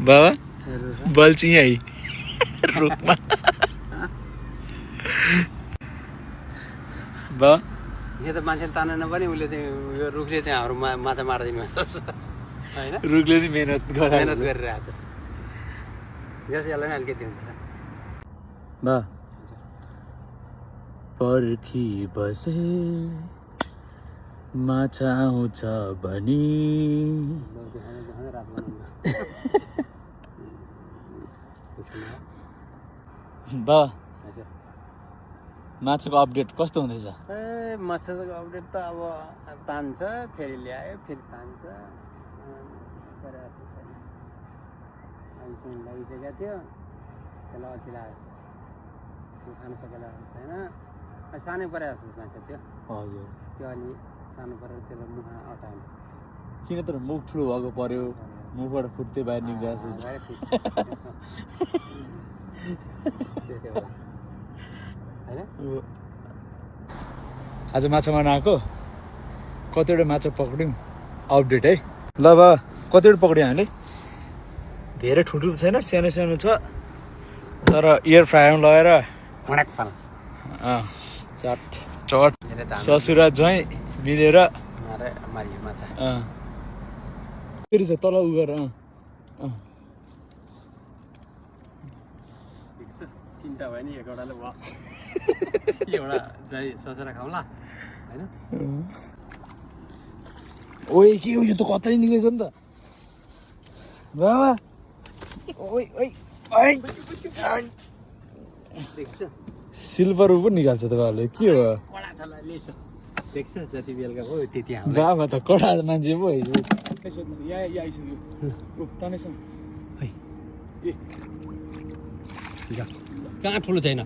बाबा बल चाहिँ यही रुखमा बा यो त मान्छेले तानेन पनि उसले चाहिँ यो रुखले चाहिँ हाम्रो माछा मार्दिनु होइन रुखले नि मेहनत गरिरहेको छ यस यसलाई नि अलिकति हुन्छ बा पर्खी बसे माछा आउँछ भनी बा माछाको अपडेट कस्तो हुँदैछ ए माछाको अपडेट त अब तान्छ फेरि ल्यायो फेरि तान्छ लागिसकेको थियो त्यसलाई अल्छी लागेको त्यो खानु सकेला छैन सानै परेको जस्तो माछा त्यो हजुर त्यो अलि सानो परेर त्यसलाई मुख अटाएन किन तर मुख ठुलो भएको पर्यो मुखबाट फुट्दै बाहिर निक्लिरहेको आज माछा मार्न आएको कतिवटा माछा पक्रियौँ अपडेट है ल बा कतिवटा पक्रियौँ हामीले धेरै ठुल्ठुलो छैन सानो सानो छ तर एयर फ्रायरमा लगाएर चट चट ससुरा ज्वाइँ मिलेर मारियो माछा फेरि छ तल उ गर तिनवटा भयो नि एकवटाले भयो एउटा चाहिँ सोचेर खाउँला होइन ओइ के हो यो त कतै निक्लेछ नि त बाबा ओइ ओइ सिल्भर पनि निकाल्छ तपाईँहरूले के हो कडा छ देख्छ जति बेलुका भयो त्यति बाबा त कडा मान्छे पो यहाँ आइसक्यो कहाँ ठुलो छैन